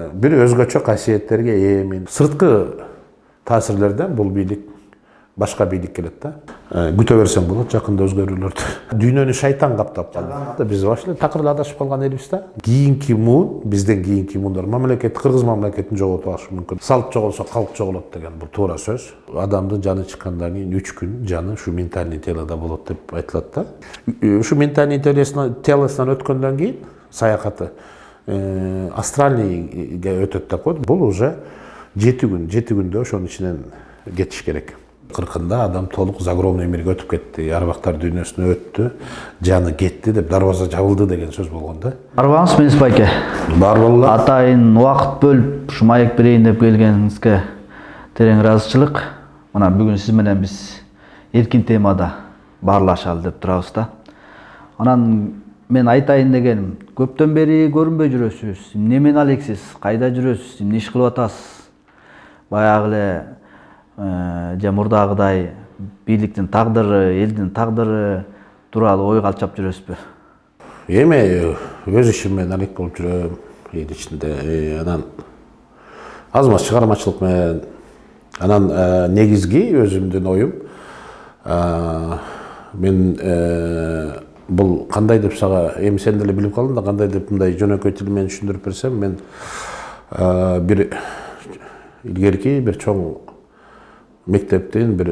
Bir özgöçө касиеттерге ээ. Сырткы таасирлерден бул бийлик башка бийлик келет да. Күтө берсең болот, жакында өзгөрүүлөрдү. Дүйнөнү шайтан каптап калды. Биз вообще такырда адашып калган элибиз да. Кийинки муун, бизден кийинки муундар мамлекет, кыргыз мамлекетин жоготуп алышы мүмкүн. Салт жоголсо калк жоголот деген бул туура сөз. Адамдын жаны чыккандан кийин 3 күн жаны ушу ментальный телодо болот деп айтылат да. Ушу ментальный телосунан өткөндөн кийин саякаты астральныйга өтөт деп коет. Бул уже 7 күндө ошонун ичинен кетиш керек. 40-ында адам толук загробный мирге өтүп кетти, арбактар дүйнөсүнө өттү, жаны кетти деп дарбаза жабылды деген сөз болгон да. Барбаңыз Менис байке. Бар болду. Атайын убакыт бөлүп ушу маек берейин деп келгениңизге терең ыраазычылык. Мына бүгүн сиз менен биз эркин темада баарлашалы деп турабыз да. Анан мен айтайын дегеним, көптөн бери көрүнбөй жүрөсүз. Эмне менен алексиз? Кайда жүрөсүз? Эмне иш кылып атасыз? Баягы эле же мурдагыдай бийликтин тагдыры, элдин тагдыры тууралуу ой калчап жүрөсүзбү? Эми өз ишим менен алек болуп жүрөм. Эл ичинде анан аз маз чыгармачылык менен анан негизги өзүмдүн оюм мен бул кандай деп сага эми сен деле билип калдың да, кандай деп мындай жөнөкөй тил менен түшүндүрүп берсем, мен бир илгерки бир чоң мектептин бир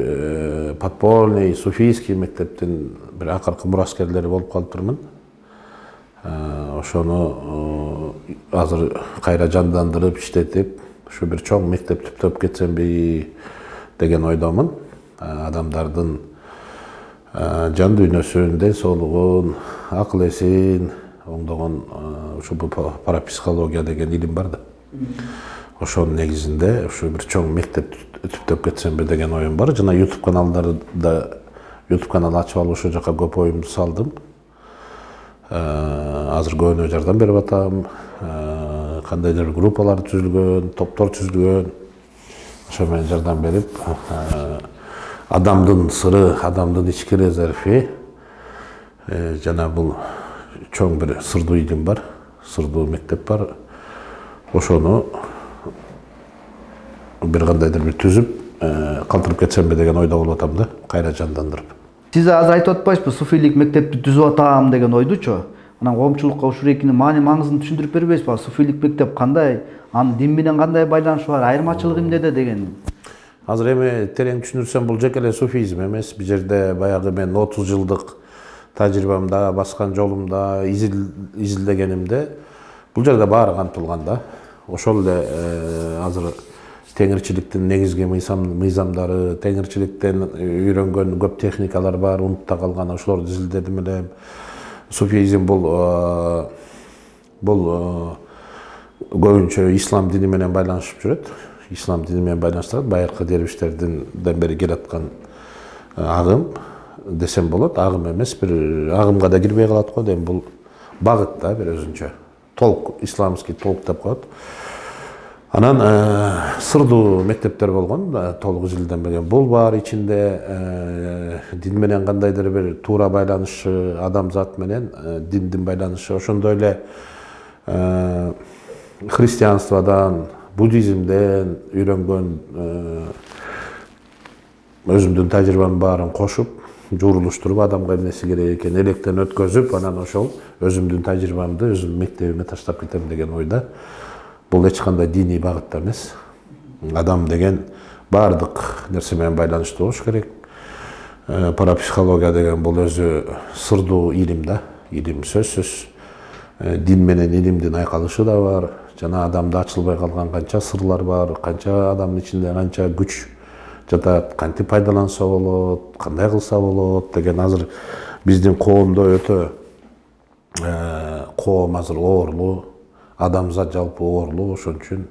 подпольный суфийский мектептин бир акыркы мураскерлери болуп калыптырмын. Ошону азыр кайра жандандырып иштетип, ушу бир чоң мектеп түптөп кетсемби деген ойдомун. Адамдардын жан дүйнөсүн, ден соолугун, акыл эсин оңдогон ушу парапсихология деген илим бар да. Ошонун негизинде ушу бир чоң мектеп түптөп кетсемби деген оюм бар. Жана YouTube каналдарда YouTube канал ачып алып ошол жака көп оюмду салдым. Азыр көбүнө жардам берип атам. Кандайдыр группалар түзүлгөн, топтор түзүлгөн. Ошо менен жардам берип, адамдын сыры, адамдын ички резерви, жана бул чоң бир сырдуу илим бар, сырдуу мектеп бар. Ошону бир кандайдыр бир түзүп, калтырып кетсемби деген ойдо болуп атам да, кайра жандандырып. Сиз азыр айтып атпайсызбы, суфийлик мектепти түзүп атам деген ойдучу? Анан коомчулукка ушул экинин маанисин түшүндүрүп бербейсизби? Суфийлик мектеп кандай, анын дин менен кандай байланышы бар, айырмачылыгы эмнеде деген? Азыр эми терең түшүндүрсөм, бул жеке эле суфизм эмес. Бул жерде баягы мен 30 жылдык тажрыйбамда, баскан жолумда, изилдегенимде бул жерде баары камтылган да. Ошол эле азыр теңирчиликтин негизги мыйзамдары, теңирчиликтен үйрөнгөн көп техникалар бар, унутта калган, ошолорду изилдедим эле. Суфизм бул көбүнчө ислам дини менен байланышып жүрөт. Ислам дини менен байланыштырат. Байыркы дервиштерден бери келаткан агым десем болот. Агым эмес, бир агымга да кирбей калат го дейм. Бул багыт да бир өзүнчө. Толк, исламский толк деп коет. Анан сырдуу мектептер болгон, толук изилденбеген. Бул бар ичинде дин менен кандайдыр бир туура байланышы, адамзат менен диндин байланышы, ошондой эле христианстводан, буддизмден үйрөнгөн өзүмдүн тажрыйбамдын баарын кошуп, жуурулуштуруп, адамга эмнеси керек экен электен өткөзүп, анан ошол өзүмдүн тажрыйбамды өзүмдүн мектебиме таштап кетем деген ойда. Бул эч кандай диний багытта эмес. Адам деген баардык нерсе менен байланыштуу болуш керек. Парапсихология деген бул өзү сырдуу илим да, илим сөзсүз. Дин менен илимдин айкалышы да бар. Жана адамда ачылбай калган канча сырлар бар, канча адамдын ичинде канча күч жатат, кантип пайдаланса болот, кандай кылса болот деген азыр биздин коомдо өтө коом азыр оорлуу, адамзат жалпы оорлуу, ошон үчүн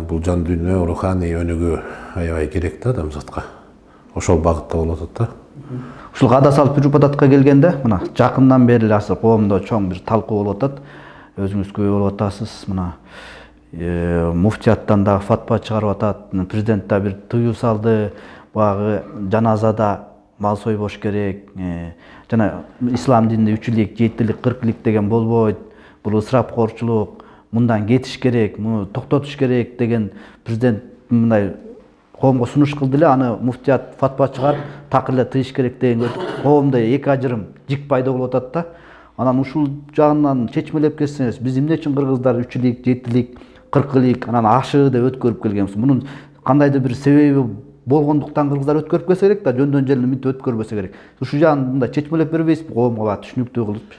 бул жан дүйнө, руханий өнүгүү аябай керек да адамзатка. Ошол багытта болуп атат да. Ушул када салып жүрүп ататка келгенде, мына жакындан бери азыр коомдо чоң бир талкуу болуп атат. Өзүңүз күбө болуп атасыз, мына муфтияттан да фатва чыгарып атат, президент да бир тыюу салды, баягы жаназада мал сойбош керек, жана ислам дининде 3 илик, 7 илик, 40 илик деген болбойт. Бул ысырапкорчулук, мындан кетиш керек, муну токтотуш керек деген президент мындай коомго сунуш кылды эле, аны муфтият фатва чыгарып так эле тыйыш керек деген коомдо эки ажырым жик пайда болуп атат да. Анан ушул жагынан чечмелеп келсеңиз, биз эмне үчүн кыргыздар 3-лик, 7-лик, 40-лик, анан ашы деп өткөрүп келгенбиз. Мунун кандайдыр бир себеби болгондуктан кыргыздар өткөрүп келсе керек да, жөндөн желе мынтип өткөрбөсө керек. Ушул жагын мындай чечмелеп бербейсизби, коомго баа түшүнүктүү кылып?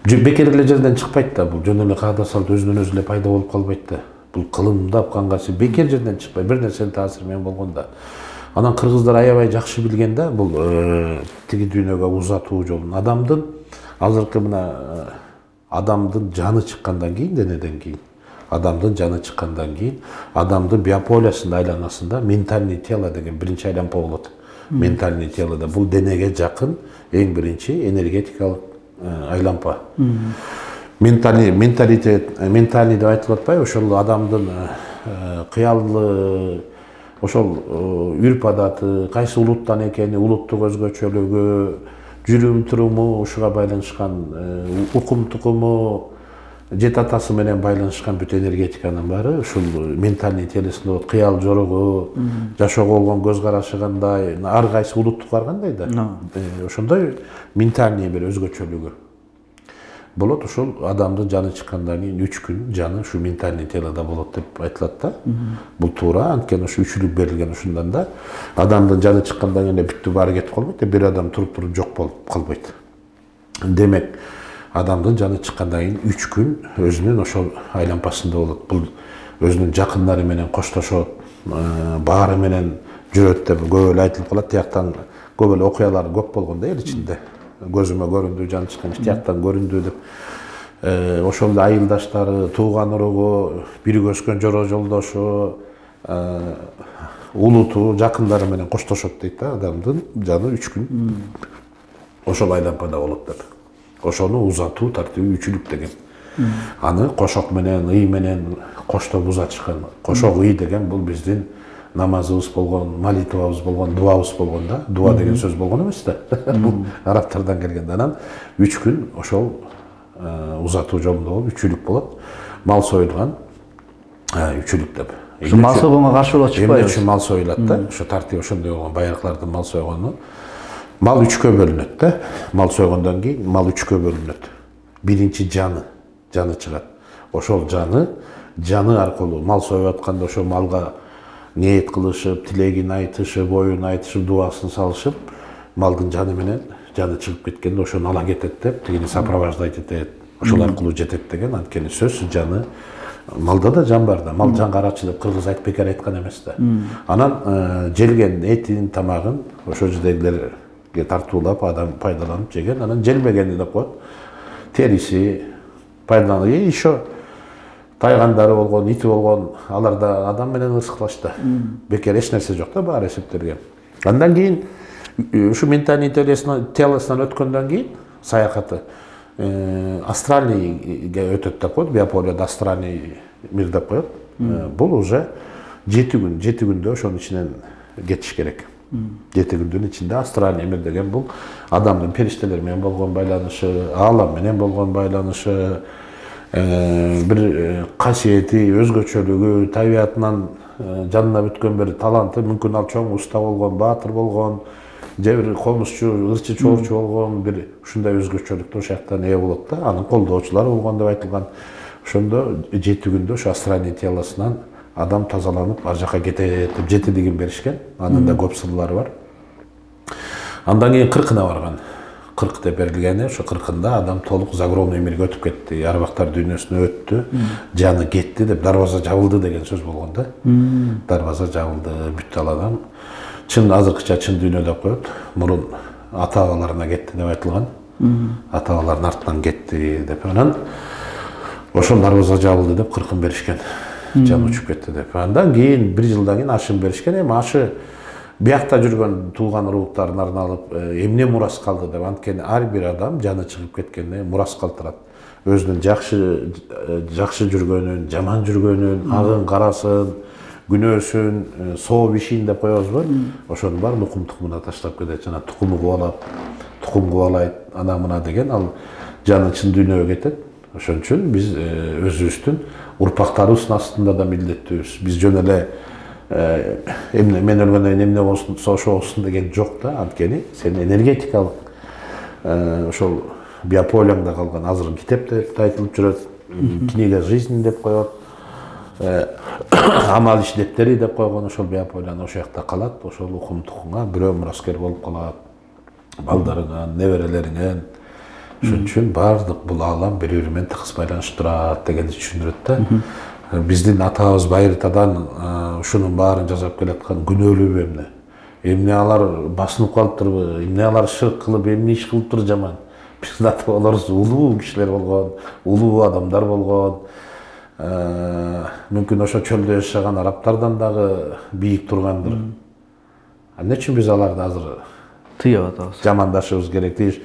Бекер эле жерден чыкпайт да, бул жөн эле каада салт өзүнөн өзү эле пайда болуп калбайт да. Бул кылымдап кангасы бекер жерден чыкпайт, бир нерсенин таасири менен болгондо. Анан кыргыздар аябай жакшы билген да, бул тиги дүйнөгө узатуу жолун. Адамдын азыркы мына адамдын жаны чыккандан кийин, денеден кийин, адамдын жаны чыккандан кийин, адамдын биополясынын айланасында ментальный тело деген биринчи айланпа болот. Ментальный телодо бул денеге жакын эң биринчи энергетикалык айланпа. Ментальный деп айтылып атпайбы, ошол адамдын кыялы, ошол үрп адаты, кайсы улуттан экени, улуттук өзгөчөлүгү, жүрүм туруму ушуга байланышкан, укум тукуму, жет атасы менен байланышкан бүт энергетиканын баары ушул ментальный телесинде болот. Кыял жорогу, жашоого болгон көз карашы кандай, ар кайсы улуттуклар кандай да. Ошондой ментальный бир өзгөчөлүгү болот. Ушул адамдын жаны чыккандан кийин 3 күн жаны ушу ментальный телодо болот деп айтылат да. Бул туура, анткени ушу үчүлүк берилген ушундан да. Адамдын жаны чыккандан кийин бүттү баары кетип калбайт, бир адам туруп жок болуп калбайт. Демек, адамдын жаны чыккандан кийин 3 күн өзүнүн ошол айланпасында болот. Бул өзүнүн жакындары менен коштошот, баары менен жүрөт деп көп эле айтылып калат. Тияктан көп эле окуялар көп болгон да эл ичинде. Көзүмө көрүндү, жаны чыккан тияктан көрүндү деп. Ошол эле айылдаштары, тууган уругу, бирге өскөн жора жолдошу, улуту, жакындары менен коштошот дейт да. Адамдын жаны 3 күн ошол айланпада болот деп. Ошону узатуу тартиби үчүлүк деген. Аны кошок менен, ый менен коштоп узатышкан. Кошок ый деген бул биздин намазыбыз болгон, молитвабыз болгон, дуабыз болгон да. Дуа деген сөз болгон эмес да. Бул арабтардан келген. Анан 3 күн ошол узатуу жолунда болуп үчүлүк болот. Мал союлган үчүлүк деп. Ушу мал сойгонго каршы болот чыкпайбы? Эмне үчүн мал союлат да? Ошо тартип ошондой болгон, байыркылардын мал сойгону. Мал 3-кө бөлүнөт да. Мал сойгондон кийин мал 3-кө бөлүнөт. Биринчи жаны чыгат. Ошол жаны аркылуу мал союп атканда ошол малга ниет кылышып, тилегин айтышып, оюн айтышып, дубасын салышып, малдын жаны менен жаны чыгып кеткенде ошону ала кетет деп, тигини сопровождать этет. Ошол аркылуу жетет деген, анткени сөзсүз жаны малда да жан бар да. Мал жан карачы деп кыргыз айтып бекер айткан эмес да. Анан желген этин, тамагын ошол жердегилер тартуулап, адам пайдаланып жеген, анан желбегени деп коет. Териси пайдаланып, еще тайгандары болгон, ити болгон, алар да адам менен ырсыклашты. Бекер эч нерсе жок да, баары эсептелген. Андан кийин ушу ментальный телосунан өткөндөн кийин саякаты астральныйге өтөт деп коет, биополияда астральный мир деп коет. Бул уже 7 күндө ошонун ичинен кетиш керек. 7 күндүн ичинде астральный мир деген бул адамдын периштелер менен болгон байланышы, аалам менен болгон байланышы, бир касиети, өзгөчөлүгү, табиятынан жанына бүткөн бир таланты, мүмкүн ал чоң уста болгон, баатыр болгон, же бир комузчу, ырчы чоорчу болгон, бир ушундай өзгөчөлүктө ошояктан ээ болот да. Анын колдоочулары болгон деп айтылган. Ошондо 7 күндө ошо астральный телосунан адам тазаланып, ар жака кетет деп 7-дигин беришкен. Анын да көп сырлары бар. Андан кийин 40-ына барган. 40 деп берилгени, ошо 40-ында адам толук загробный мирге өтүп кетти, арбактар дүйнөсүнө өттү, жаны кетти деп, дарбаза жабылды деген сөз болгон да. Дарбаза жабылды, бүттү ал адам. Чын азыркыча чын дүйнө деп коет. Мурун ата-бабаларына кетти деп айтылган. Ата-бабалардын артынан кетти деп. Анан ошол дарбаза жабылды деп 40-ын беришкен. Жан учуп кетти деп. Андан кийин 1 жылдан кийин ашын беришкен. Эми ашы биякта жүргөн тууган уруктарын арналып эмне мурас калды деп. Анткени ар бир адам жаны чыгып кеткенде мурас калтырат. Өзүнүн жакшы жүргөнүн, жаман жүргөнүн, агын карасын, күнөөсүн, соо бишин деп коебузбу? Ошонун баарын укум тукумуна таштап кетет. Жана тукуму кубалап, тукум кубалайт, ана мына деген ал жаны чын дүйнөгө кетет. Ошон үчүн биз өзүбүздүн урпактарыбыздын астында да милдеттүүбүз. Биз жөн эле эмне мен өлгөндөн кийин эмне болсун, ошо болсун деген жок да. Анткени сен энергетикалык ошол биополяңда калган. Азыр китепте айтылып жүрөт. Книга жизни деп коет. Амал иш дептери деп койгон ошол биополяны ошол жакта калат. Ошол укум тукумга бирөө мураскер болуп калат. Балдарыңа, неберелериңе. Ошон үчүн баардык бул аалам бири-бири менен тыгыз байланыштуу турат дегенди түшүндүрөт да. Биздин атабыз Байыртадан ушунун баарын жасап келаткан күнөөлүүбү эмне? Эмне алар басынып калыптырбы? Эмне алар шырк кылып, эмне иш кылыптыр жаман? Биздин ата-бабаларыбыз улуу кишилер болгон, улуу адамдар болгон. Мүмкүн ошо чөлдө жашаган арабтардан дагы бийик тургандыр. Эмне үчүн биз аларды азыр тыйып атабыз? Жамандашыбыз керек дейш.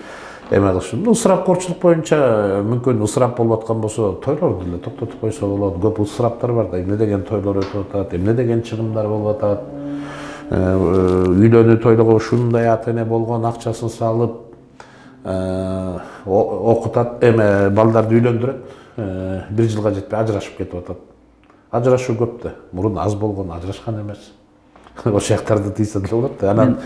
Эме кылышым. Ысырапкорчулук боюнча мүмкүн ысырап болуп аткан болсо, тойлорду деле токтотуп койсо болот. Көп ысыраптар бар да. Эмне деген тойлор өтүп атат, эмне деген чыгымдар болуп атат. Үйлөнүү тойлого ушундай ата-эне болгон, акчасын салып окутат, эме балдарды үйлөндүрөт. 1 жылга жетпей ажырашып кетип атат. Ажырашуу көп да. Мурун аз болгон, ажырашкан эмес. Ошол жактарды тийсе деле болот да. Анан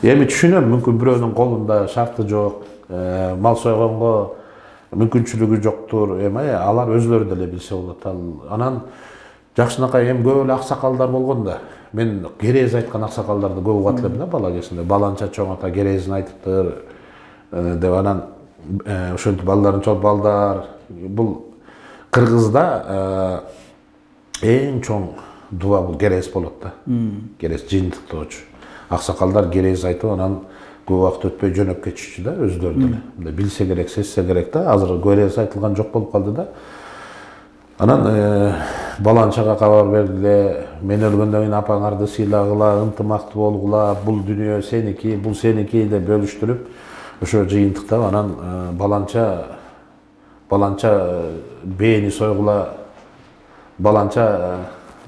эми түшүнөм, мүмкүн бирөөнүн колунда шарты жок, мал сойгонго мүмкүнчүлүгү жоктур, эми алар өзүлөрү деле билсе болот. Анан жакшынакай эми көп эле аксакалдар болгон да. Мен керез айткан аксакалдарды көп угат элем да бала кезинде. Баланча чоң ата керезин айтыптыр деп анан ошентип балдарын чоң балдар. Бул Кыргызда эң чоң дуа бул керез болот да. Керез жыйынтыктоочу. Аксакалдар керез айтып анан көп убакыт өтпөй жөнөп кетишчү да өзүлөрү деле. Билсе керек, сезсе керек да. Азыр керез айтылган жок болуп калды да. Анан баланчага кабар бергиле, мен өлгөндөн кийин апаңарды сыйлагыла, ынтымактуу болгула, бул дүйнө сеники, бул сеники деп бөлүштүрүп, ошо жыйынтыктап анан баланча бээни сойгула, баланча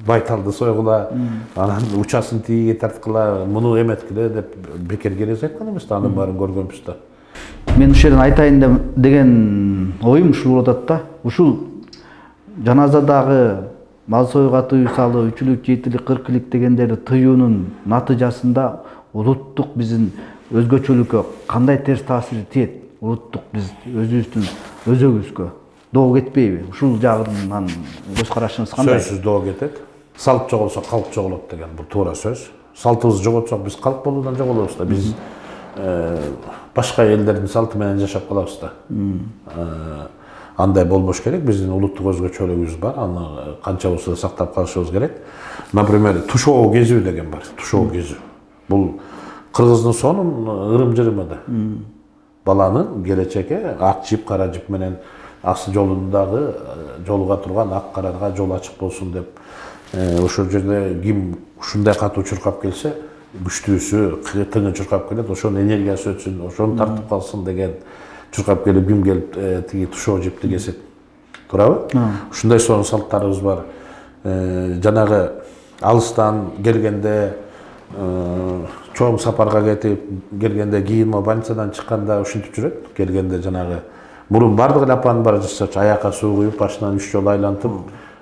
байталды сойгула, анан учасын тигиге тарткыла, муну эметкиле деп бекер керез айткан эмес да, анын баарын көргөнбүз да. Мен ушул жерден айтайын деген оюм ушул болуп атат да. Ушул жаназадагы мал союуга тыюу салуу, 3-лүк, 7-лик, 40-лик дегендерди тыюунун натыйжасында улуттук биздин өзгөчөлүккө кандай терс таасири тиет? Улуттук биз өзүбүздүн өзөгүбүзгө доо кетпейби? Ушул жагынан көз карашыңыз кандай? Сөзсүз доо кетет. Салт жоголсо калп жоголот деген бул туура сөз. Салтыбызды жоготсок биз калп болуудан жоголобуз да. Биз башка элдердин салты менен жашап калабыз да. Андай болбош керек. Биздин улуттук өзгөчөлүгүбүз бар. Аны канча болсо да сактап калышыбыз керек. Например, тушоо кезүү деген бар. Тушоо кезүү. Бул кыргыздын сонун ырым-жырымы да. Баланын келечекке ак жип, кара жип менен аксы жолундагы жолуга турган ак карага жол ачык болсун деп. Ошол жерде ким ушундай катуу чуркап келсе, күчтүүсү тыңы чуркап келет, ошонун энергиясы өтсүн, ошону тартып калсын деген чуркап келип ким келип тиги тушоо жипти кесет. Туурабы? Ушундай сонун салттарыбыз бар. Жанагы алыстан келгенде чоң сапарга кетип келгенде кийин больницадан чыкканда ушинтип жүрөт. Келгенде жанагы мурун бардык эле апанын баары жасачу, аякка суу куюп, башынан 3 жолу айлантып,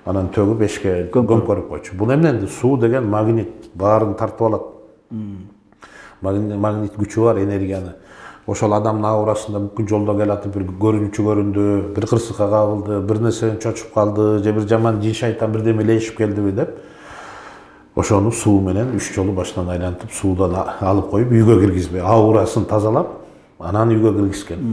анан төгүп эшикке көмкөрүп койчу. Бул эмне? Суу деген магнит, баарын тартып алат. Магнит күчү бар, энергияны. Ошол адамдын аурасында мүмкүн жолдо келатып бир көрүнүчү көрүндү, бир кырсыкка кабылды, бир нерседен чочуп калды, же бир жаман жин шайтан бирдеме илешип келдиби деп, ошону суу менен 3 жолу башынан айлантып, суудан алып коюп, үйгө киргизбей, аурасын тазалап, анан үйгө киргизген.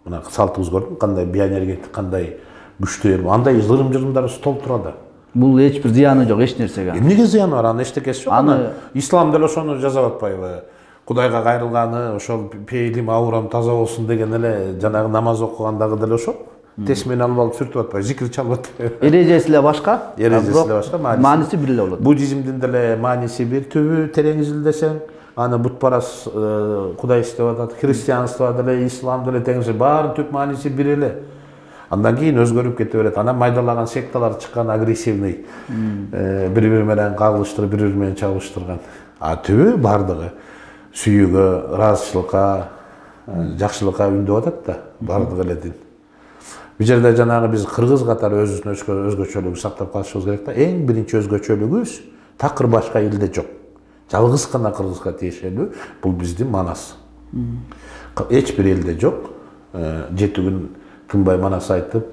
Мына салтыбыз көрдүң, кандай биоэнергетик, кандай күчтүү, андай ырым-жырымдар стол турат. Бул эч бир зыяны жок, эч нерсеге. Эмнеге зыяны бар? Анын эчтекеси жок. Аны ислам деле ошону жазап атпайбы? Кудайга кайрылганы, ошол пейилим, аурам таза болсун деген эле жанагы намаз окугандагы деле ошол. Тесмени алып алып сүртүп атпайбы, зикир чалып атпайбы? Эрежеси эле башка, эрежеси эле башка, мааниси бир эле болот. Буддизмдин деле мааниси бир, түбү терең изилдесең, аны бутпарас кудайство деп атат, христианство деле, ислам деле тең, баары түп мааниси бир эле. Андан кийин өзгөрүп кете берет. Анан майдалаган секталар чыккан, агрессивный, бири-бири менен кагылыштырып, бири-бири менен чабыштырган. Түбү бардыгы сүйүүгө, ыраазычылыкка, жакшылыкка үндөп атат да, бардык эле дин. Бул жерде жанагы биз кыргыз катары өзүбүздүн өзгөчөлүгүн сактап калышыбыз керек да. Эң биринчи өзгөчөлүгүбүз такыр башка элде жок. Жалгыз гана кыргызга тиешелүү бул биздин Манас. Эч бир элде жок. 7 күн тынбай Манас айтып,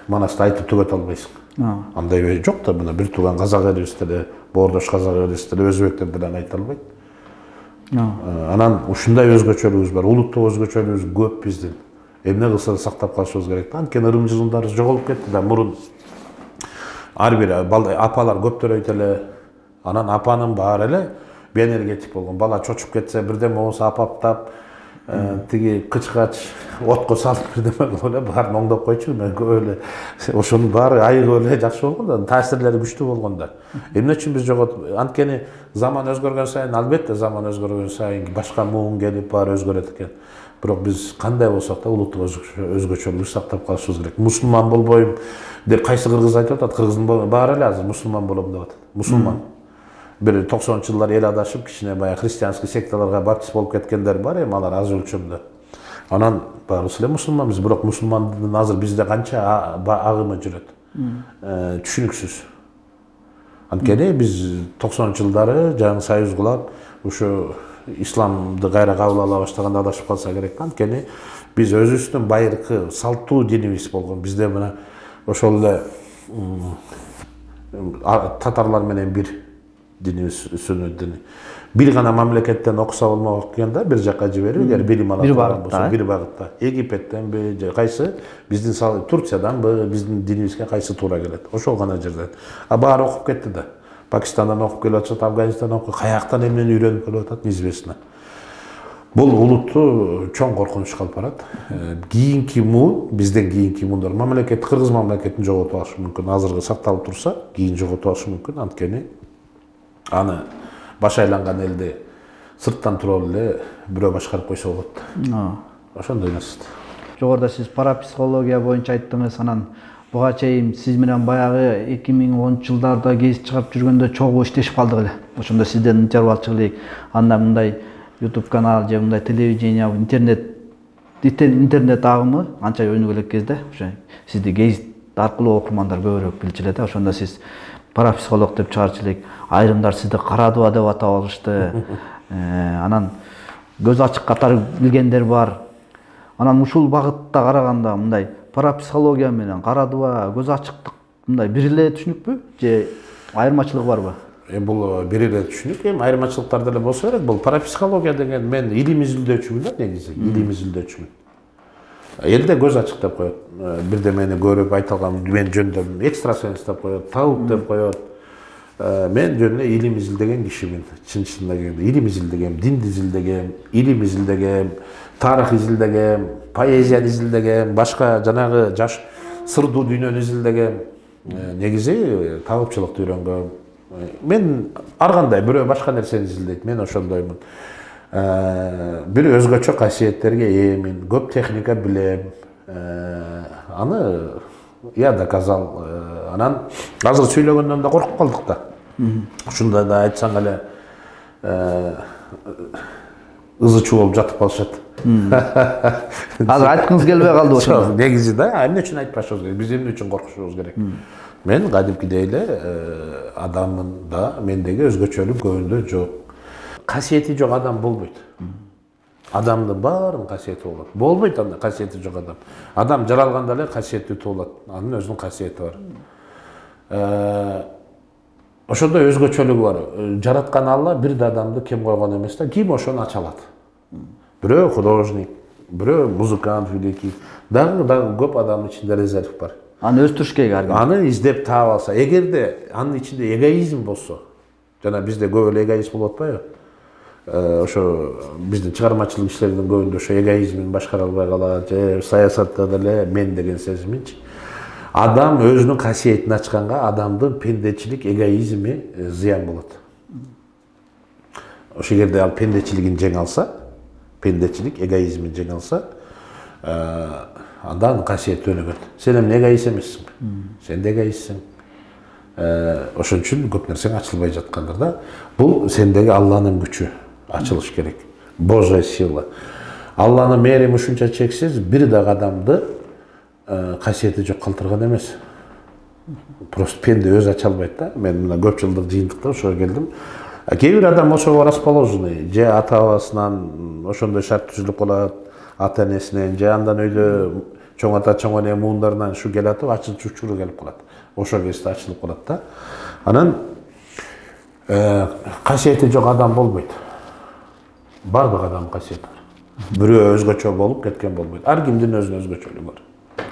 Манасты айтып түгөтө албайсың. Андай жок да, мына бир тууган казак элибиз деле, боордош казак элибиз деле өзбектер деле айта албайт. Анан ушундай өзгөчөлүгүбүз бар. Улуттук өзгөчөлүгүбүз көп биздин. Эмне кылса да сактап калышыбыз керек да. Анткени ырым жылымдары жоголуп кетти да. Мурун ар бир апалар көптөрөйт эле. Анан апанын баары эле биэнергетик болгон. Бала чочуп кетсе бирдеме болсо апаптап, тиги кычкач отко салып бирдеме кылып эле баарын оңдоп койчу. Мен көп эле ошонун баары айыгып эле жакшы болгон да, таасирлери күчтүү болгон да. Эмне үчүн биз жоготуп? Анткени заман өзгөргөн сайын, албетте заман өзгөргөн сайын башка муун келип баары өзгөрөт экен. Бирок биз кандай болсок да улуттук өзгөчөлүгүбүздү сактап калышыбыз керек. Мусулман болбойм деп кайсы кыргыз айтып атат? Кыргыздын баары эле азыр мусулман болом деп атат. Мусулман. Бир 90-жылдар эл адашып, кичине баягы христианский секталарга баптист болуп кеткендер бар, эми алар аз өлчөмдө. Анан баарыбыз эле мусулманбыз, бирок мусулмандын азыр бизде канча агымы жүрөт? Түшүнүксүз. Анткени биз 90-жылдары жаңы союз кулап, ушу исламды кайра кабыл ала баштаганда адашып калса керек. Анткени биз өзүбүздүн байыркы салттуу динибиз болгон. Бизде мына ошол эле татарлар менен бир динибиз, сүннөт дини. Бир гана мамлекеттен окуса болмок экенда, бир жакка жиберип, эгер билим ала турган болсо, бир багытта. Египеттенби, же кайсы биздин Турциyaданбы, биздин динибизге кайсы туура келет. Ошол гана жерден. Баары окуп кетти да. Пакистандан окуп келип атышат, Афганистандан окуп, каяктан эмнени үйрөнүп келип атат, неизвестно. Бул улутту чоң коркунуч алып барат. Кийинки муун, бизден кийинки муундар мамлекет, кыргыз мамлекетин жоготуп алышы мүмкүн. Азыркы сакталып турса, кийин жоготуп алышы мүмкүн. Анткени аны баш айланган элди сырттан туруп эле бирөө башкарып койсо болот. Ошондой нерсе. Жогоруда сиз парапсихология боюнча айттыңыз, анан буга чейин сиз менен баягы 2010-жылдарда гез чыгып жүргөндө чогуу иштешип калдык эле. Ошондо сизден интервью алып чыгылайык. Анда мындай YouTube канал же мындай телевидение, интернет агымы анча өнүгө элек кезде, ошо сизди гез аркылуу окурмандар көбүрөөк билчү эле да. Ошондо сиз парапсихолог деп чыгарчу элек. Айрымдар сизди карадуба деп атап алышты. Анан көз ачык катары билгендер бар. Анан ушул багытта караганда мындай парапсихология менен карадуба, көз ачыктык мындай бир эле түшүнүкпү же айырмачылык барбы? Бул бир эле түшүнүк, эми айырмачылыктар деле болсо керек. Бул парапсихология деген мен илим изилдөөчүмүн да, негизи. Илим изилдөөчүмүн. Элде көз ачык деп коет. Бирдемени көрүп айта алган мен жөнүндө экстрасенс деп коет, тауп деп коет. Мен жөнүндө илим изилдеген кишимин. Чын-чынына келгенде илим изилдегем, динди изилдегем, илим изилдегем, тарых изилдегем, поэзия изилдегем, башка жанагы жаш сырдуу дүйнөнү изилдегем. Негизи табыпчылыкты үйрөнгөм. Мен ар кандай бирөө башка нерсени изилдейт. Мен ошондоймун. Бир өзгөчө касиеттерге ээмин, көп техника билем. Аны я доказал. Анан азыр сүйлөгөндөн да коркуп калдык да. Ушундай да айтсаң эле ызычуу болуп жатып калышат. Азыр айткыңыз келбей калды ошо. Негизи да, эмне үчүн айтпашыбыз керек? Биз эмне үчүн коркушубуз керек? Мен кадимкидей эле адаммын да, мендеги өзгөчөлүк көбүндө жок. Касиети жок адам болбойт. Адамдын баарын касиети болот. Болбойт анда касиети жок адам. Адам жаралганда эле касиеттүү болот. Анын өзүнүн касиети бар. Ошондой өзгөчөлүгү бар. Жараткан Алла бир да адамды кем койгон эмес да, ким ошону ача алат. Бирөө художник, бирөө музыкант великий, дагы көп адамдын ичинде резерв бар. Аны өстүрүш керек ар ким. Аны издеп таап алса, эгерде анын ичинде эгоизм болсо, жана бизде көп эле эгоист болуп атпайбы? Ошо биздин чыгармачылык иштердин көбүндө ошо эгоизмин башкара албай калат, же саясатта деле мен деген сезиминчи. Адам өзүнүн касиетин ачканга адамдын пендечилик, эгоизми зыян болот. Ошо эгерде ал пендечилигин жеңе алса, пендечилик, эгоизмин жеңе алса, анда анын касиети өнүгөт. Сен эмне эгоист эмессиңби? Сен де эгоистсиң. Ошон үчүн көп нерсең ачылбай жаткандыр да. Бул сендеги Алланын күчү ачылыш керек. Божья сила. Алланын мээрими ушунча чексиз, бир дагы адамды касиети жок калтырган эмес. Просто пенде өзү ача албайт да. Мен мына көп жылдык жыйынтыкта ошого келдим. Кээ бир адам ошого расположенный, же ата бабасынан ошондой шарт түзүлүп калат, ата энесинен, же андан өйдө чоң ата чоң эне муундарынан ушу келатып, ачыл чучуру келип калат. Ошо кезде ачылып калат да. Анан касиети жок адам болбойт. Бардык адам касиети бар. Бирөө өзгөчө болуп кеткен болбойт. Ар кимдин өзүнүн өзгөчөлүгү бар.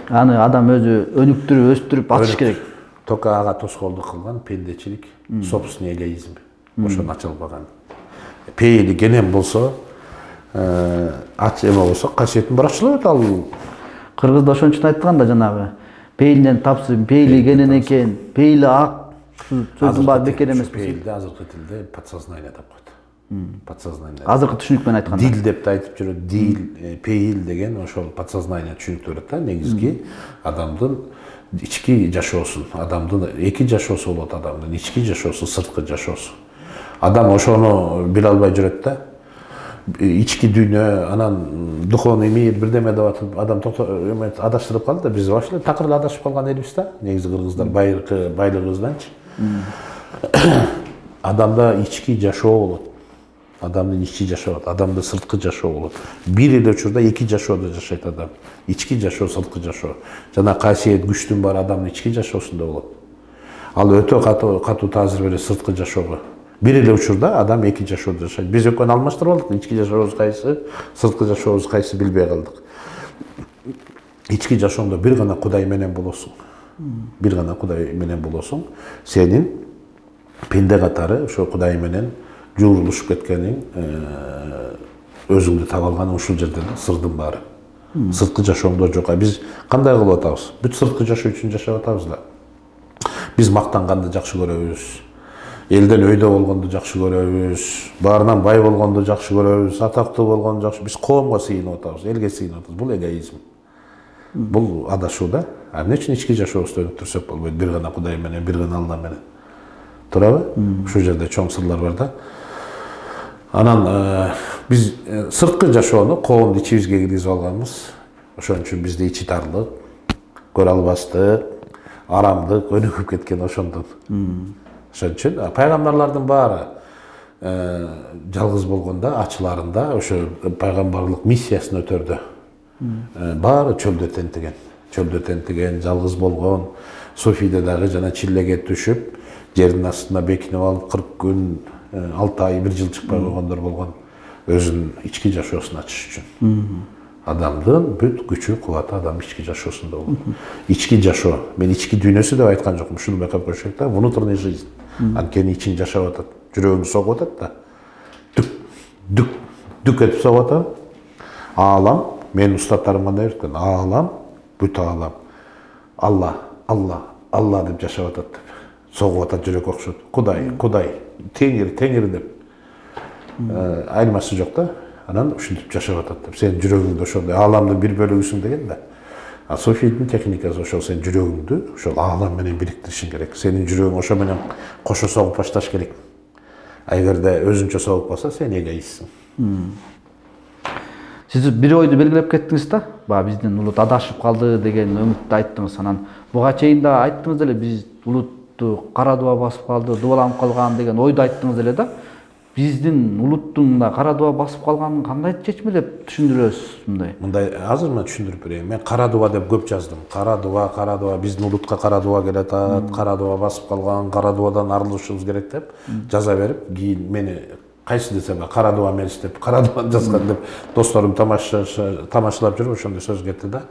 Аны адам өзү өнүктүрүп, өстүрүп атыш керек. Тока ага тоскоолдук кылган пендечилик, собственный эгоизм. Ошону ача албаган. Пейили кенен болсо, ач эме болсо, касиетин бар ачылат ал. Кыргызда ошон үчүн айткан да жанагы пейилден тапсын, пейили кенен экен, пейили ак сөзүн баары бекер эмес. Пейилди азыркы тилде подсознание деп коет. Подсознание. Азыркы түшүнүк менен айтканда. Дил деп да айтып жүрөт. Дил, пейил деген ошол подсознание түшүнүктүү берет да. Негизги адамдын ички жашоосун, адамдын эки жашоосу болот, адамдын ички жашоосу, сырткы жашоосу. Адам ошону биле албай жүрөт да. Ички дүйнө, анан духовный мир бирдеме деп атып, адам адаштырып калды да. Биз вообще такыр адашып калган элибиз да. Негизи кыргыздар байлыгыбызданчы. Адамда ички жашоо болот. Адамдын ички жашоо болот, адамда сырткы жашоо болот. Бир эле учурда эки жашоодо жашайт адам. Ички жашоо, сырткы жашоо. Жана касиет күчтүн баары адамдын ички жашоосунда болот. Ал өтө катуу таасир берет сырткы жашоого. Бир эле учурда адам эки жашоодо жашайт. Биз экөөнү алмаштырып алдык. Ички жашообуз кайсы, сырткы жашообуз кайсы билбей калдык. Ички жашооңдо бир гана Кудай менен болосуң. Бир гана Кудай менен болосуң. Сенин пенде катары ошо Кудай менен жуурулушуп кеткениң, өзүңдү таба алганың ушул жерде сырдын баары. Сырткы жашооңдо жок. Биз кандай кылып атабыз? Бүт сырткы жашоо үчүн жашап атабыз да. Биз мактанганды жакшы көрөбүз. Элден өйдө болгонду жакшы көрөбүз. Баарынан бай болгонду жакшы көрөбүз. Атактуу болгонду жакшы. Биз коомго сыйынып атабыз, элге сыйынып атабыз. Бул эгоизм. Бул адашуу да. Эмне үчүн ички жашообузду өнүктүрсөк болбойт? Бир гана Кудай менен, бир гана Алла менен. Турабы? Ушул жерде чоң сырлар бар да. Анан биз сырткы жашоону коомду ичибизге киргизип алганбыз. Ошон үчүн бизде ичи тарлык, көрө албастык, арамдык өнүгүп кеткен ошондон. Ошон үчүн пайгамбарлардын баары жалгыз болгондо, ачыларында ошо пайгамбарлык миссиясын өтөрдү. Баары чөлдө тентиген. Чөлдө тентиген, жалгыз болгон, Софийде дагы жана чиллеге түшүп, жердин астына бекинип алып 40 күн, 6 ай, 1 жыл чыкпай койгондор болгон. Өзүнүн ички жашоосун ачыш үчүн. Адамдын бүт күчү, кубаты адам ички жашоосунда болот. Ички жашоо. Мен ички дүйнөсү деп айткан жокмун. Шуну байкап койсок да, внутренний жизнь. Анткени ичин жашап атат, жүрөгүң согуп атат да. Дүк этип согуп атат. Аалам, менин устаттарым кандай өткөн? Аалам, бүт аалам. Алла деп жашап атат деп. Согуп атат жүрөк окшот. Кудай, теңир деп. Айырмасы жок да. Анан ушинтип жашап атат деп. Сен жүрөгүңдү ошондой ааламдын бир бөлүгүсүң деген да. Софийдин техникасы ошол, сен жүрөгүңдү ошол аалам менен бириктиришиң керек. Сенин жүрөгүң ошо менен кошо согуп башташ керек. Эгерде өзүнчө согуп калса, сен эгоистсиң. Сиз бир ойду белгилеп кеттиңиз да. Биздин улут адашып калды деген үмүттү айттыңыз. Анан буга чейин да айттыңыз эле, биз улутту кара дуба басып калды, дубаланып калган деген ойду айттыңыз эле да. Биздин улуттун да кара дуба басып калганын кандай чечмелеп түшүндүрөсүз мындай? Мындай азыр мен түшүндүрүп берейин. Мен кара дуба деп көп жаздым. Кара дуба, биздин улутка кара дуба келет, кара дуба басып калган, кара дубадан арылышыбыз керек деп жаза берип, кийин мени кайсы десем, кара дуба эмес деп, кара дуба жазган деп досторум тамашалап жүрүп ошондой сөз кетти да.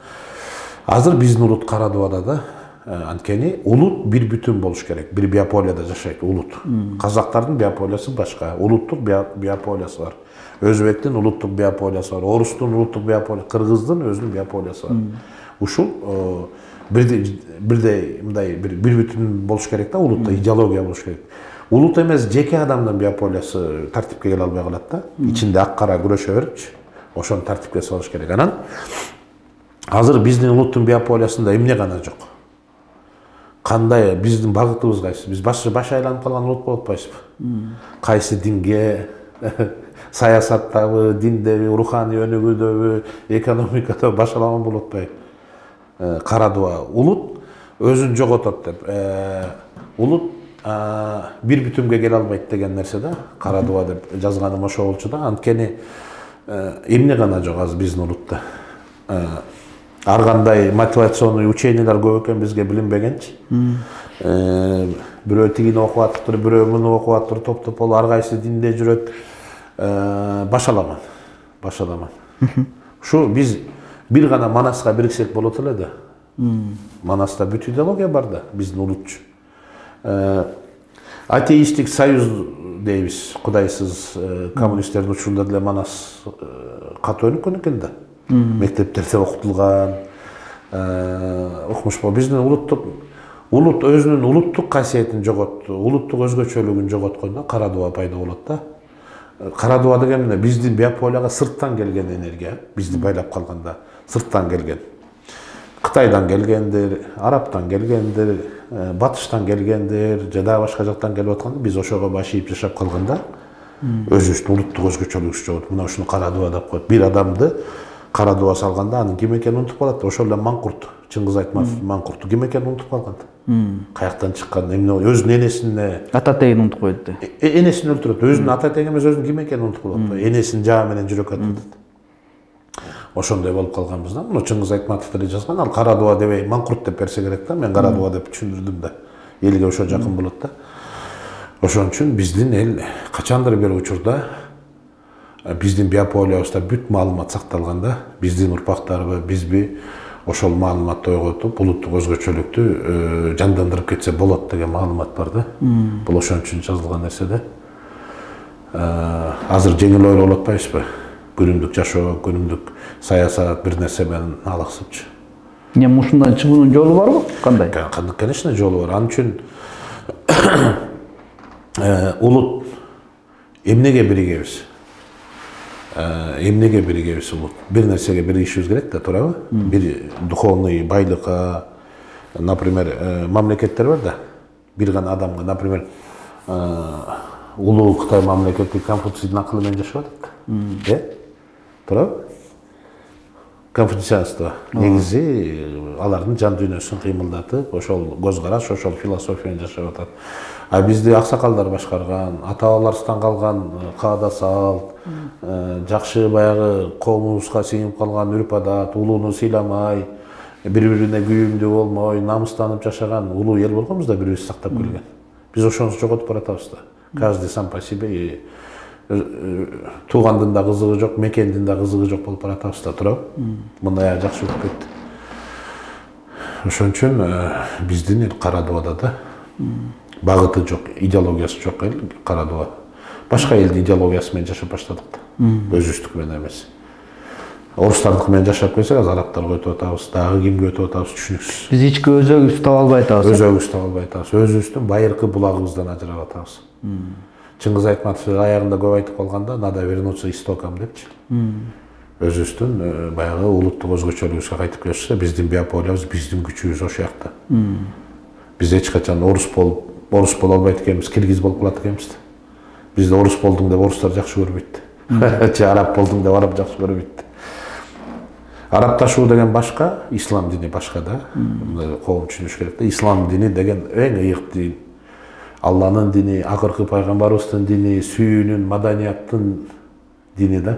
Азыр биздин улут кара дубада да. Анткени улут бир бүтүн болуш керек. Бир биополияда жашайт улут. Казактардын биополиясы башка, улуттук биополиясы бар. Өзбектин улуттук биополиясы бар, орустун улуттук биополиясы, кыргыздын өзүнүн биополиясы бар. Ушул бирдей мындай бир бүтүн болуш керек да, улутта идеология болуш керек. Улут эмес, жеке адамдын биополиясы тартипке келе албай калат да. Ичинде ак-кара күрөшө берипчи. Ошону тартипке салыш керек. Анан азыр биздин улуттун биополиясында эмне гана жок. Кандай биздин багытыбыз кайсы? Биз баш айланып калган улут болуп атпайсызбы? Кайсы динге, саясаттабы, диндеби, руханий өнүгүүдөбү, экономикада башаламан болуп атпайбы. Кара дуба улут өзүн жоготот деп. Улут бир бүтүмгө келе албайт деген нерсе да. Кара дуба деп жазганым ошо болчу да. Анткени эмне гана жок азыр биздин улутта. Ар кандай мотивационный учениялар көп экен бизге билинбегенчи. Бирөө тигини окуп атыптыр, бирөө муну окуп атыптыр, топ болуп ар кайсы динде жүрөт. Башаламан. Ушу биз бир гана Манаска бириксек болот эле да. Манаста бүт идеология бар да, биздин улутчу. Атеистик союз дейбиз, кудайсыз коммунисттердин учурунда деле Манас катуу өнүккөн экен да. Мектептерде окутулган, окумуш болуп, биздин улут өзүнүн улуттук касиетин жоготту, улуттук өзгөчөлүгүн жоготкон да, кара дуба пайда болот да. Кара дуба деген эмне? Биздин биополияга сырттан келген энергия, бизди байлап калганда сырттан келген. Кытайдан келгендер, Арабтан келгендер, Батыштан келгендер, жада башка жактан келип атканда биз ошого баш ийип жашап калганда өзүбүздүн улуттук өзгөчөлүгүбүз жогот. Мына ушуну кара дуба деп коет. Бир адамды кара дуба салганда анын ким экенин унутуп калат. Ошол эле Маңкурт, Чыңгыз Айтматов Маңкуртту ким экенин унутуп калган. Каяктан чыккан, эмне өзүнүн энесине, ата тегин унутуп коет. Энесин өлтүрөт. Өзүнүн ата теги эмес, өзүнүн ким экенин унутуп калат. Энесинин жаа менен жүрөк атат. Ошондой болуп калганбыз да. Муну Чыңгыз Айтматов деле жазган. Ал кара дуба дебей Маңкурт деп берсе керек да. Мен кара дуба деп түшүндүрдүм да. Элге ошо жакын болот да. Ошон үчүн биздин эл качандыр бир учурда биздин биополиябызда бүт маалымат сакталганда, биздин урпактарыбы, бизби ошол маалыматты ойготуп, улуттук өзгөчөлүктү жандандырып кетсе болот деген маалымат бар да. Бул ошон үчүн жазылган нерсе да. Азыр жеңил ойлоп атпайбызбы? Күнүмдүк жашоо, күнүмдүк саясат бир нерсе менен алаксыпчы. Эми ушундан чыгуунун жолу барбы? Кандай? Конечно, жолу бар. Ал үчүн улут эмнеге биригебиз? Эмнеге биригебиз улут? Бир нерсеге биригишибиз керек да, туурабы? Бир духовный байлыкка, например, мамлекеттер бар да. Бир гана адамга, например, улуу Кытай мамлекети Конфуцийдин акылы менен жашап атат. Туурабы? Конфуцианство негизи алардын жан дүйнөсүн кыймылдатып, ошол көз караш, ошол философияны жашап атат. А бизди аксакалдар башкарган, ата-бабаларыбыздан калган каада салт, жакшы баягы коомубузга сиңип калган үрп адат, улууну сыйламай, бири-бирине күйүмдүү болмой, намыстанып жашаган улуу эл болгонбуз да, бирибизди сактап келген. Биз ошонусу жоготуп баратабыз да. Каждый сам по себе. Туугандын да кызыгы жок, мекендин да кызыгы жок болуп баратабыз да, туурабы? Мындай жакшы өтүп кетти. Ошон үчүн биздин эл кара дубада да. Багыты жок, идеологиясы жок эл кара дуба. Башка элдин идеологиясы менен жашап баштадык да. Өзүбүздүкү менен эмес. Орустардыкы менен жашап келсек, азыр арабтарга өтүп атабыз, дагы кимге өтүп атабыз түшүнүксүз. Биз ички өзөгүбүздү таба албай атабыз. Өзөгүбүздү таба албай атабыз. Өзүбүздүн байыркы булагыбыздан ажырап атабыз. Чыңгыз Айтматов аягында көп айтып калганда, надо вернуться истокам депчи. Өзүбүздүн баягы улуттук өзгөчөлүгүбүзгө кайтып келишсе, биздин биополиябыз, биздин күчүбүз ошол жакта. Биз эч качан орус боло албайт экенбиз, киргиз болуп калат экенбиз. Бизде орус болдуң деп орустар жакшы көрбөйт. Же араб болдуң деп араб жакшы көрбөйт. Арабташуу деген башка, ислам дини башка да. Коом түшүнүш керек да. Ислам дини деген эң ыйык дин. Алланын дини, акыркы пайгамбарыбыздын дини, сүйүүнүн, маданияттын дини да,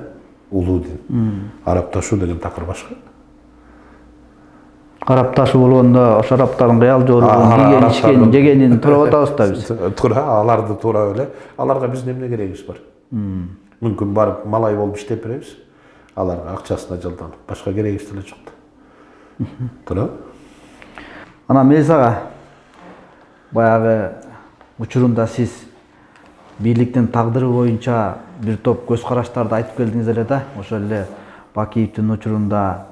улуу дин. Арабташуу деген такыр башка. Арабташуу болгондо ошо арабтардын кыял жоругун, кийген, ичкенин, жегенин туурап атабыз да биз. Туура, аларды туура эле. Аларга биздин эмне керегибиз бар? Мүмкүн барып малай болуп иштеп беребиз. Аларга акчасына жалданып, башка керегибиз деле жок да. Туура? Анан Мелис ага, баягы учурунда сиз бийликтин тагдыры боюнча бир топ көз караштарды айтып келдиңиз эле да. Ошол эле Бакиевдин учурунда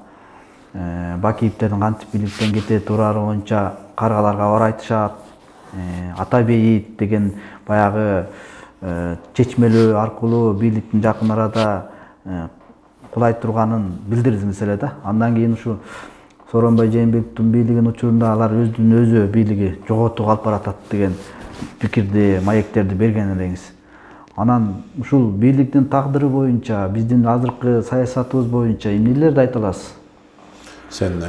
Бакиевдердин кантип бийликтен кете турары боюнча каргаларга бар айтышат. Ата бейит деген баягы чечмелөө аркылуу бийликтин жакын арада кулай турганын билдирдиңиз эле да. Андан кийин ушу Сооронбай Жээнбековдун бийлигинин учурунда алар өздүн өзү бийлиги жоготууга алып баратат деген пикирди, маектерди берген элеңиз. Анан ушул бийликтин тагдыры боюнча, биздин азыркы саясатыбыз боюнча эмнелерди айта аласыз? Sen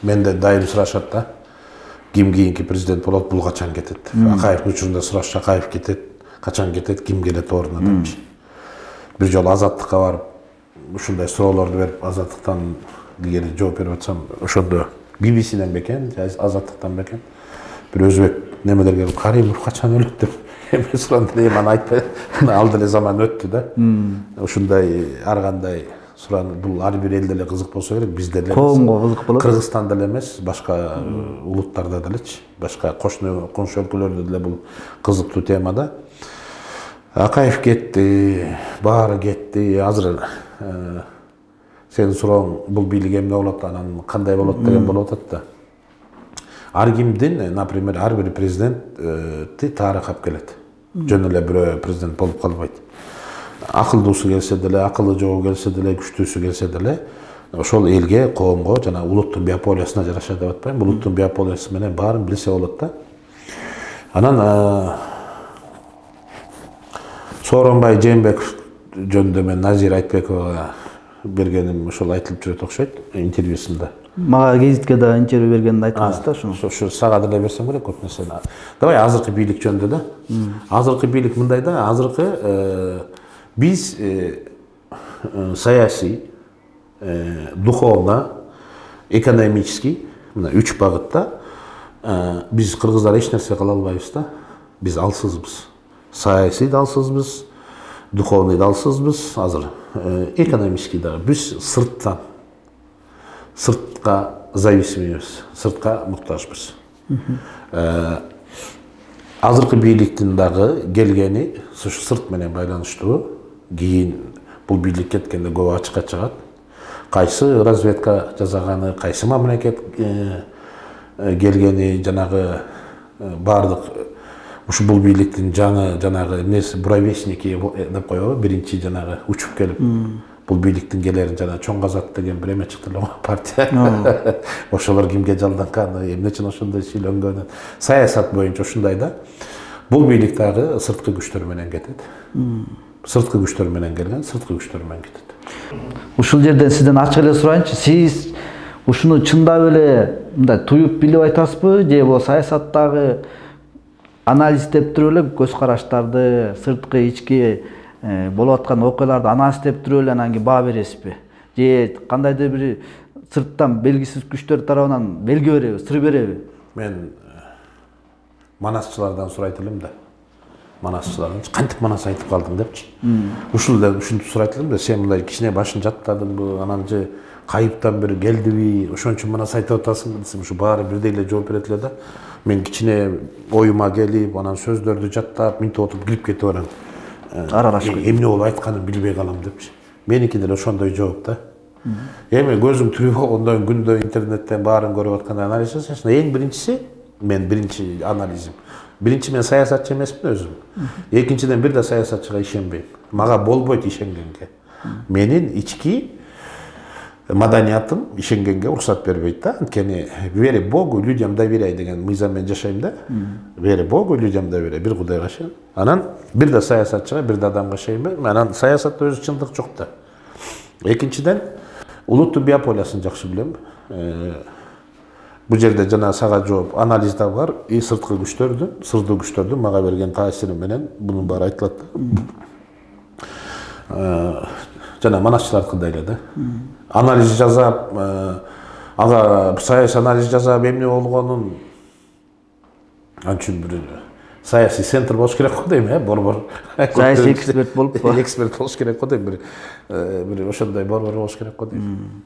менде дайым сурашат да. Ким кийинки президент болот, бул качан кетет? Акаевдин учурунда сурашчу, Акаев кетет, качан кетет, ким келет ордуна депчи. Бир жолу Азаттыкка барып, ушундай суроолорду берип, Азаттыктан илгери жооп берип атсам, ошондо BBC'ден бекен, Азаттыктан бекен. Бир өзбек немелерге келип, Каримов качан өлөт деп эме суранды, эми аны айтпай, ал деле заман өттү да. Ушундай ар кандай суран, бул ар бир элде эле кызык болсо керек, бизде эле. Коомго кызык болот. Кыргызстанда эле эмес, башка улуттарда делечи, башка кошмо өлкөлөрдө деле бул кызыктуу тема да. Акаев кетти, баары кетти. Азыр сенин сурооң бул бийлик эмне болот, анан кандай болот деген болуп атат да. Ар кимдин, например, ар бир президентти тарых алып келет. Жөн эле бирөө президент болуп калбайт. Акылдуусу келсе деле, акылы жогу келсе деле, күчтүүсү келсе деле, ошол элге, коомго жана улуттун биополиясына жараша деп атпайм. Улуттун биополиясы менен баарын билсе болот да. Анан Сооронбай Жээнбеков жөнүндө мен Назира Айтбековага бергеним ошол айтылып жүрөт окшойт интервьюсунда. Мага гезитке да интервью бергенин айттыңыз да ошону. Ошо сага деле берсем керек көп нерсени. Давай азыркы бийлик жөнүндө да. Азыркы бийлик мындай да, азыркы биз саясий, духовно, экономический, мына 3 багытта биз кыргыздар эч нерсе кыла албайбыз да. Биз алсызбыз. Саясий да алсызбыз, духовный да алсызбыз, азыр экономический да. Биз сыртка зависимийбиз, сыртка муктажбыз. Азыркы бийликтин дагы келгени ушу сырт менен байланыштуу. Кийин бул бийлик кеткенде көп ачыкка чыгат. Кайсы разведка жасаганы, кайсы мамлекет келгени, жанагы бардык ушу бул бийликтин жанагы эмнеси буравестники деп коебу, биринчи жанагы учуп келип бул бийликтин келерин жана Чоң Казак деген бир эме чыкты эле партия. Ошолор кимге жалданканы, эмне үчүн ошондой сүйлөнгөнү, саясат боюнча ушундай да. Бул бийлик дагы сырткы күчтөр менен кетет. Сырткы күчтөр менен келген, сырткы күчтөр менен кетет. Ушул жерден сизден ачык эле сурайынчы, сиз ушуну чындап эле мындай туюп билип айтасызбы, же бул саясаттагы анализдеп туруп эле көз караштарды, сырткы ички болуп аткан окуяларды анализдеп туруп эле анан кийин баа бересизби? Же кандайдыр бир сырттан белгисиз күчтөр тарабынан белги береби, сыр береби? Мен манасчылардан сурайт элем да. Манасчылардан кантип манас айтып калдың депчи. Ушул эле ушинтип сурайт элем да, сен мындай кичине башын жаттадыңбы, анан же кайыптан бир келдиби, ошон үчүн манас айтып атасыңбы десем, ушу баары бирдей эле жооп берет эле да. Мен кичине оюма келип, анан сөздөрдү жаттап, минтип отуруп кирип кете берем. Аралашып Эмне болуп айтканын билбей калам депчи. Меники деле ошондой жооп да. Эми көзүң тирүү болгондон күндө интернеттен баарын көрүп атканда анализ жасайсың. Эң биринчиси, мен биринчи анализим. Биринчи мен саясатчы эмесмин өзүм. Экинчиден бир да саясатчыга ишенбейм. Мага болбойт ишенгенге. Менин ички маданиятым ишенгенге уруксат бербейт да. Анткени вери Богу, людям доверяй деген мыйзаммен жашайм да. Вери Богу, людям доверяй, бир Кудайга ишен. Анан бир да саясатчыга, бир да адамга ишенбейм. Анан саясатта өзү чындык жок да. Экинчиден улуттун биополиясын жакшы билем. Бул жерде жана сага жооп анализ да бар, сырткы күчтөрдүн, сырдуу күчтөрдүн мага берген таасири менен бунун баары айтылат да. Жана манасчылардыкындай эле да. Анализ жасап, ага саясий анализ жасап эмне болгонун анчын бир саясий центр болуш керек го дейм, борбор. Саясий эксперт болуп, эксперт болуш керек го дейм, бир ошондой борбор болуш керек го дейм.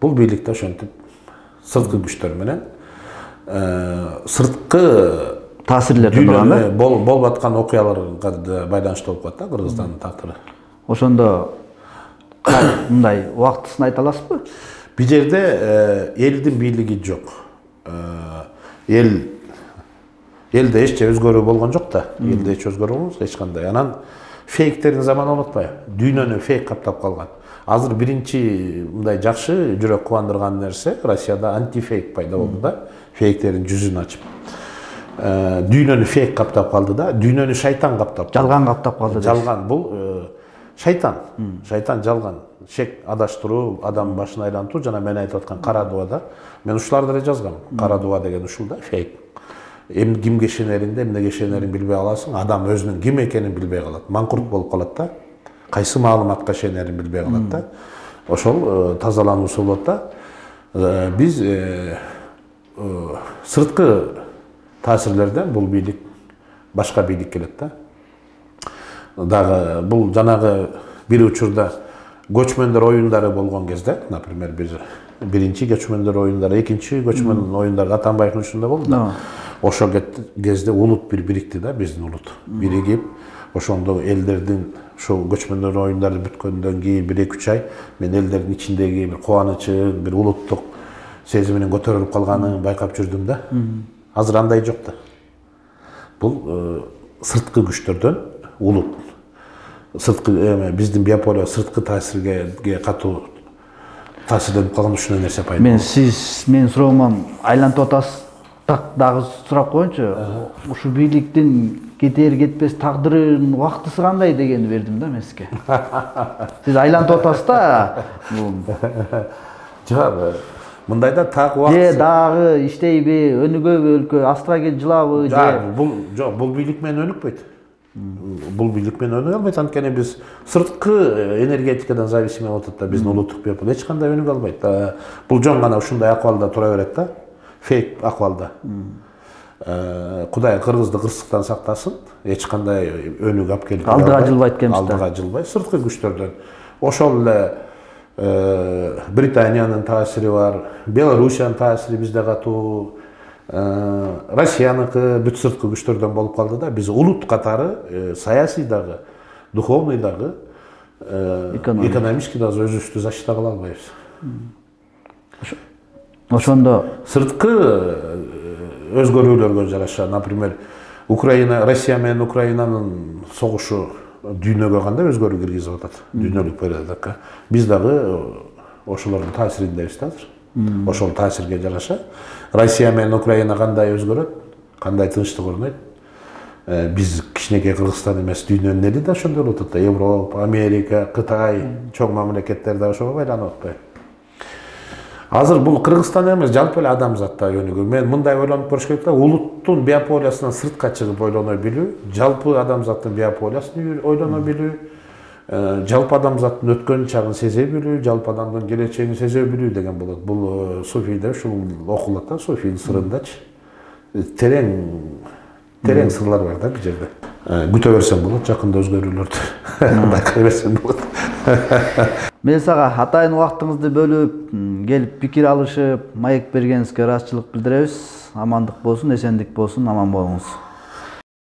Бул бийликте ошентип сырткы күчтөр менен сырткы таасирлерден турган болуп аткан окуяларга байланыштуу болуп калат да Кыргызстандын тагдыры. Ошондо мындай убактысын айта аласызбы? Бул жерде элдин бийлиги жок. Элде эч өзгөрүү болгон жок да. Элде эч өзгөрүү болгон эч кандай. Анан фейктердин заманы болуп атпайбы? Дүйнөнү фейк каптап калган. Азыр биринчи мындай жакшы жүрөк кубандырган нерсе Россияда антифейк пайда болду да. Фейктердин жүзүн ачып. дүйнөнү фейк каптап калды да, дүйнөнү шайтан каптап калды. Жалган каптап калды. Жалган бул шайтан. Шайтан жалган. Шек адаштыруу, адам башын айлантуу жана мен айтып аткан кара дубада. Мен ушуларды эле жазгам. Кара дуба деген ушул да, фейк. Кимге ишенериңди, эмнеге ишенериңди билбей каласың. Адам өзүнүн ким экенин билбей калат. Маңкурт болуп калат да. Кайсы маалыматка ишенерин билбей калат да. Ошол тазалануусу болот да. Биз сырткы таасирлерден бул бийлик башка бийлик келет да. Дагы бул жанагы бир учурда көчмөндөр оюндары болгон кезде, например, биринчи көчмөндөр оюндары, экинчи көчмөн оюндары Атамбаевдин учурунда болду да. Ошол кезде улут бирикти да, биздин улут. Биригип, ошондо элдердин ошол көчмөндөр оюндары бүткөндөн кийин 1-2 ай мен элдердин ичиндеги бир кубанычын, бир улуттук сезиминин көтөрүлүп калганын байкап жүрдүм да. Азыр андай жок да. Бул сырткы күчтөрдөн улут, сырткы биздин биополе сырткы таасирге катуу таасирленип калган ушундай нерсе пайда болду. Мен суроома айлантып атасыз. Так дагы сурап коеюнчу. Ушу бийликтин кетер кетпес тагдырынын убактысы кандай дегенди бердим да мен сизге. Сиз айлантып атасыз да. Жок, мындайда так убактысы. Же дагы иштейби, өнүгөбү өлкө, астрагел жылабы же? Жок, бул бийлик менен өнүкпөйт. Бул бийлик менен өнүгө албайт, анткени биз сырткы энергетикадан зависимый болуп атат да, биздин улуттук биополе эч кандай өнүгө албайт. Бул жөн гана ушундай акыбалда тура берет да. Фейк акыбалда. Кудай кыргызды кырсыктан сактасын, эч кандай өнүк алып келип алдыга жылбайт экенбиз да. Алдыга жылбай, сырткы күчтөрдөн. Ошол эле Британиянын таасири бар, Белоруссиянын таасири бизде катуу, Россияныкы бүт сырткы күчтөрдөн болуп калды да. Биз улут катары саясий дагы, духовный дагы, экономический дагы өзүбүздү защита кыла албайбыз. Ошондо сырткы өзгөрүүлөргө жараша, например, Россия менен Украинанын согушу дүйнөгө кандай өзгөрүү киргизип атат, дүйнөлүк порядокко. Биз дагы ошолордун таасириндебиз да азыр. Ошол таасирге жараша Россия менен Украина кандай өзгөрөт, кандай тынчтык орнойт. Биз кичинекей Кыргызстан эмес, дүйнөнүн эли да ошондой болуп атат да. Европа, Америка, Кытай, чоң мамлекеттер да ошого байланып атпайбы. Азыр бул Кыргызстан эмес, жалпы эле адамзатта өнүгүү. Мен мындай ойлонуп көрүш керек да, улуттун биополиясынан сыртка чыгып ойлоно билүү, жалпы адамзаттын биополиясын ойлоно билүү, жалпы адамзаттын өткөн чагын сезе билүү, жалпы адамдын келечегин сезе билүү деген болот. Бул суфийде ушул окулат да, суфийдин сырындачы. Терең сырлар бар да бул жерде. Күтө берсең болот, жакында өзгөрүүлөрдү байкай берсең болот. Мен сага атайын убактыңызды бөлүп, келип пикир алышып, маек бергениңизге ыраазычылык билдиребиз. Амандык болсун, эсендик болсун, аман болуңуз.